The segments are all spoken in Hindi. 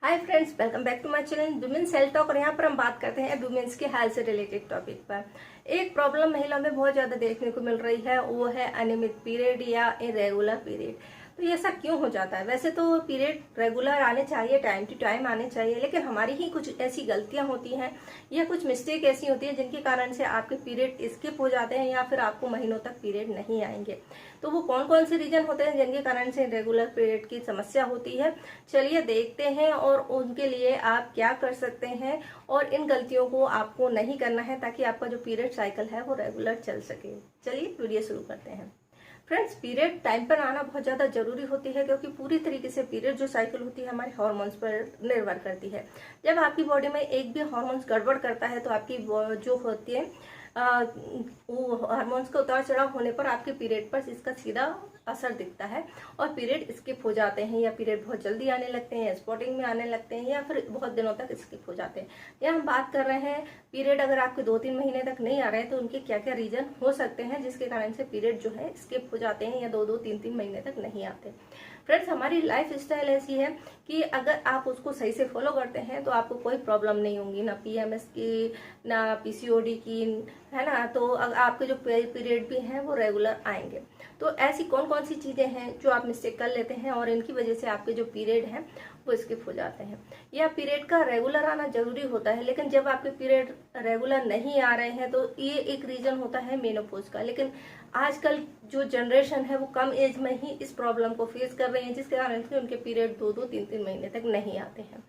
Hi friends, welcome back to my channel women's health talk. और यहाँ पर हम बात करते हैं वुमेन्स के हेल्थ से रिलेटेड टॉपिक पर। एक प्रॉब्लम महिलाओं में बहुत ज़्यादा देखने को मिल रही है, वो है अनियमित पीरियड या इरेगुलर पीरियड। तो ये ऐसा क्यों हो जाता है? वैसे तो पीरियड रेगुलर आने चाहिए, टाइम टू टाइम आने चाहिए, लेकिन हमारी ही कुछ ऐसी गलतियां होती हैं या कुछ मिस्टेक ऐसी होती है जिनके कारण से आपके पीरियड स्किप हो जाते हैं या फिर आपको महीनों तक पीरियड नहीं आएंगे। तो वो कौन कौन से रीजन होते हैं जिनके कारण से रेगुलर पीरियड की समस्या होती है, चलिए देखते हैं और उनके लिए आप क्या कर सकते हैं और इन गलतियों को आपको नहीं करना है ताकि आपका जो पीरियड साइकिल है वो रेगुलर चल सके। चलिए वीडियो शुरू करते हैं। फ्रेंड्स, पीरियड टाइम पर आना बहुत ज़्यादा जरूरी होती है क्योंकि पूरी तरीके से पीरियड जो साइकिल होती है हमारे हार्मोन्स पर निर्भर करती है। जब आपकी बॉडी में एक भी हार्मोन्स गड़बड़ करता है तो आपकी जो होती है वो हार्मोन्स का उतार चढ़ाव होने पर आपके पीरियड पर इसका सीधा असर दिखता है और पीरियड स्किप हो जाते हैं या पीरियड बहुत जल्दी आने लगते हैं, स्पॉटिंग में आने लगते हैं या फिर बहुत दिनों तक स्किप हो जाते हैं। यहाँ हम बात कर रहे हैं पीरियड अगर आपके 2-3 महीने तक नहीं आ रहे हैं तो उनके क्या क्या रीजन हो सकते हैं जिसके कारण से पीरियड जो है स्किप हो जाते हैं या 2-2, 3-3 महीने तक नहीं आते। फ्रेंड्स, हमारी लाइफ स्टाइल ऐसी है कि अगर आप उसको सही से फॉलो करते हैं तो आपको कोई प्रॉब्लम नहीं होगी, ना पीएमएस की ना पीसीओडी की, है ना। तो आपके जो पीरियड भी हैं वो रेगुलर आएंगे। तो ऐसी कौन कौन सी चीजें हैं जो आप मिस्टेक कर लेते हैं और इनकी वजह से आपके जो पीरियड हैं वो स्किप हो जाते हैं। या पीरियड का रेगुलर आना जरूरी होता है, लेकिन जब आपके पीरियड रेगुलर नहीं आ रहे हैं तो ये एक रीजन होता है मेनोपॉज का। लेकिन आजकल जो जनरेशन है वो कम एज में ही इस प्रॉब्लम को फेस कर रहे हैं जिसके कारण से उनके पीरियड 2-2, 3-3 महीने तक नहीं आते हैं।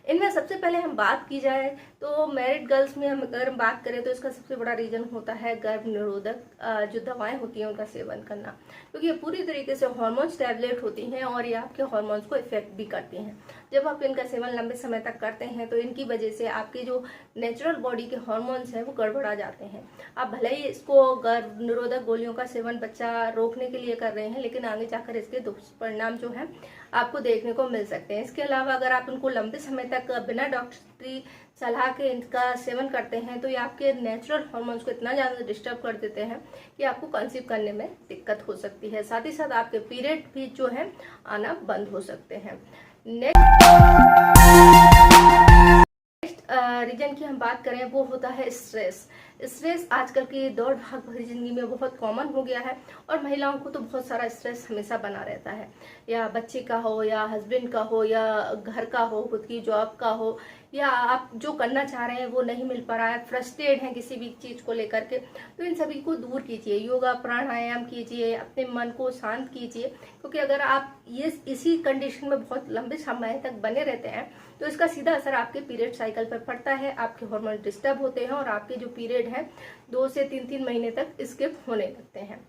इनमें सबसे पहले हम बात की जाए तो मैरिड गर्ल्स में हम अगर बात करें तो इसका सबसे बड़ा रीजन होता है गर्भ निरोधक जो दवाएं होती हैं उनका सेवन करना, क्योंकि ये पूरी तरीके से हार्मोन्स टैबलेट होती हैं और ये आपके हार्मोन्स को इफेक्ट भी करती हैं। जब आप इनका सेवन लंबे समय तक करते हैं तो इनकी वजह से आपके जो नेचुरल बॉडी के हार्मोन्स हैं वो गड़बड़ा जाते हैं। आप भले ही इसको गर्भ निरोधक गोलियों का सेवन बच्चा रोकने के लिए कर रहे हैं, लेकिन आगे जाकर इसके दुष्परिणाम जो है आपको देखने को मिल सकते हैं। इसके अलावा अगर आप इनको लंबे समय तक बिना डॉक्टरी सलाह के इनका सेवन करते हैं तो ये आपके नेचुरल हार्मोन्स को इतना ज़्यादा डिस्टर्ब कर देते हैं कि आपको कंसीव करने में दिक्कत हो सकती है। साथ ही साथ आपके पीरियड भी जो है आना बंद हो सकते हैं। नेक्स्ट रीजन की हम बात करें वो होता है स्ट्रेस। स्ट्रेस आजकल की दौड़ भाग भरी जिंदगी में बहुत कॉमन हो गया है और महिलाओं को तो बहुत सारा स्ट्रेस हमेशा बना रहता है, या बच्चे का हो या हस्बैंड का हो या घर का हो, खुद की जॉब का हो, या आप जो करना चाह रहे हैं वो नहीं मिल पा रहा है, फ्रस्ट्रेट हैं किसी भी चीज को लेकर के, तो इन सभी को दूर कीजिए। योगा प्राणायाम कीजिए, अपने मन को शांत कीजिए, क्योंकि अगर आप ये इसी कंडीशन में बहुत लंबे समय तक बने रहते हैं तो इसका सीधा असर आपके पीरियड साइकिल पर पड़ता है। आपके हार्मोन डिस्टर्ब होते हैं और आपके जो पीरियड है 2 से 3-3 महीने तक स्किप होने लगते हैं।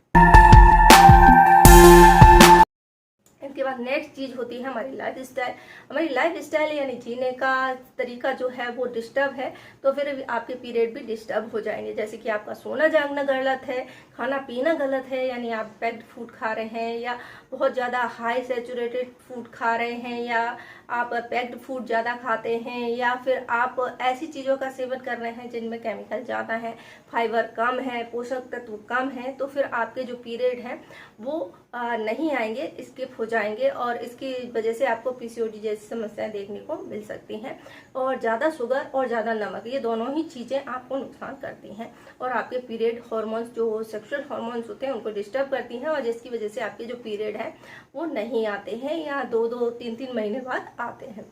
इसके बाद नेक्स्ट चीज होती है हमारी लाइफ स्टाइल। हमारी लाइफ स्टाइल यानी जीने का तरीका जो है वो डिस्टर्ब है तो फिर आपके पीरियड भी डिस्टर्ब हो जाएंगे। जैसे कि आपका सोना जागना गलत है, खाना पीना गलत है, यानी आप पैक्ड फूड खा रहे हैं या बहुत ज़्यादा हाई सैचुरेटेड फूड खा रहे हैं, या आप पैक्ड फूड ज़्यादा खाते हैं, या फिर आप ऐसी चीज़ों का सेवन कर रहे हैं जिनमें केमिकल ज़्यादा है, फाइबर कम है, पोषक तत्व कम है, तो फिर आपके जो पीरियड है वो नहीं आएंगे, स्किप हो जाएंगे और इसकी वजह से आपको पीसीओडी जैसी समस्याएं देखने को मिल सकती हैं। और ज़्यादा शुगर और ज़्यादा नमक, ये दोनों ही चीज़ें आपको नुकसान करती हैं और आपके पीरियड हार्मोन्स जो सेक्सुअल हार्मोन्स होते हैं उनको डिस्टर्ब करती हैं और जिसकी वजह से आपके जो पीरियड है वो नहीं आते हैं या 2-2, 3-3 महीने बाद आते हैं।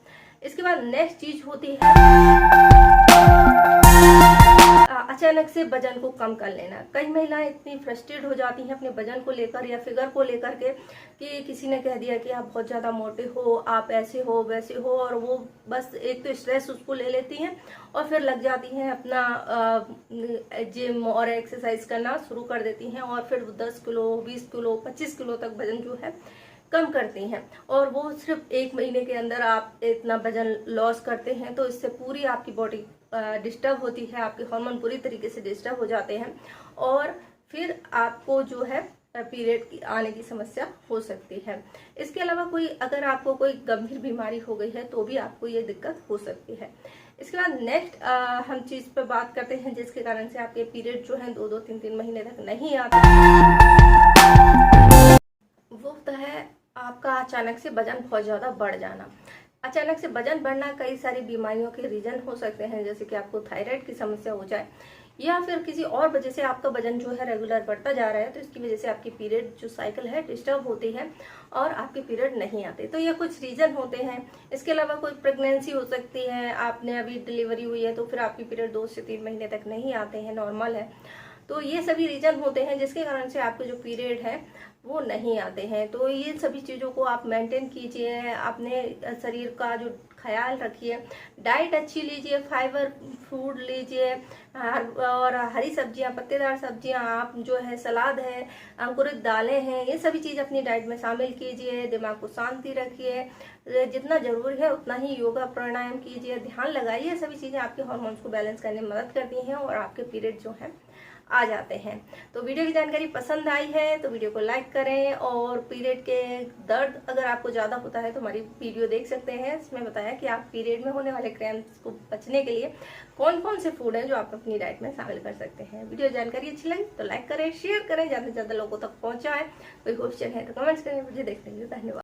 इसके बाद नेक्स्ट चीज होती है अचानक से वजन को कम कर लेना। कई महिलाएं इतनी फ्रस्ट्रेट हो जाती हैं अपने वजन को लेकर या फिगर को लेकर के कि किसी ने कह दिया कि आप बहुत ज़्यादा मोटे हो, आप ऐसे हो वैसे हो, और वो बस एक तो स्ट्रेस उसको ले लेती हैं और फिर लग जाती हैं अपना जिम और एक्सरसाइज करना शुरू कर देती हैं और फिर 10 किलो 20 किलो 25 किलो तक वजन जो है कम करती हैं। और वो सिर्फ 1 महीने के अंदर आप इतना वजन लॉस करते हैं तो इससे पूरी आपकी बॉडी डिस्टर्ब होती है, आपके हार्मोन पूरी तरीके से डिस्टर्ब हो जाते हैं और फिर आपको जो है पीरियड आने की समस्या हो सकती है। इसके अलावा अगर आपको कोई गंभीर बीमारी हो गई है तो भी आपको ये दिक्कत हो सकती है। इसके बाद नेक्स्ट हम चीज पर बात करते हैं जिसके कारण से आपके पीरियड जो है 2-2, 3-3 महीने तक नहीं आते, वो होता है आपका अचानक से वजन बहुत ज़्यादा बढ़ जाना। अचानक से वजन बढ़ना कई सारी बीमारियों के रीजन हो सकते हैं, जैसे कि आपको थायराइड की समस्या हो जाए या फिर किसी और वजह से आपका वजन जो है रेगुलर बढ़ता जा रहा है, तो इसकी वजह से आपकी पीरियड जो साइकिल है डिस्टर्ब होती है और आपके पीरियड नहीं आते। तो ये कुछ रीजन होते हैं। इसके अलावा कोई प्रेगनेंसी हो सकती है, आपने अभी डिलीवरी हुई है तो फिर आपकी पीरियड 2 से 3 महीने तक नहीं आते हैं, नॉर्मल है। तो ये सभी रीजन होते हैं जिसके कारण से आपके जो पीरियड है वो नहीं आते हैं। तो ये सभी चीज़ों को आप मेंटेन कीजिए, अपने शरीर का जो ख्याल रखिए, डाइट अच्छी लीजिए, फाइबर फूड लीजिए और हरी सब्जियां, पत्तेदार सब्जियां, आप जो है सलाद है, अंकुरित दालें हैं, ये सभी चीज़ अपनी डाइट में शामिल कीजिए। दिमाग को शांति रखिए, जितना जरूरी है उतना ही योगा प्राणायाम कीजिए, ध्यान लगाइए। सभी चीज़ें आपके हार्मोन्स को बैलेंस करने में मदद करती हैं और आपके पीरियड जो है आ जाते हैं। तो वीडियो की जानकारी पसंद आई है तो वीडियो को लाइक करें, और पीरियड के दर्द अगर आपको ज़्यादा होता है तो हमारी वीडियो देख सकते हैं। इसमें बताया कि आप पीरियड में होने वाले क्रैम्प्स को बचने के लिए कौन कौन से फूड हैं जो आप अपनी डाइट में शामिल कर सकते हैं। वीडियो जानकारी अच्छी लगी तो लाइक करें, शेयर करें, ज़्यादा से ज़्यादा लोगों तक पहुँचाएं। कोई क्वेश्चन है तो कमेंट्स करें। मुझे देखने के लिए धन्यवाद।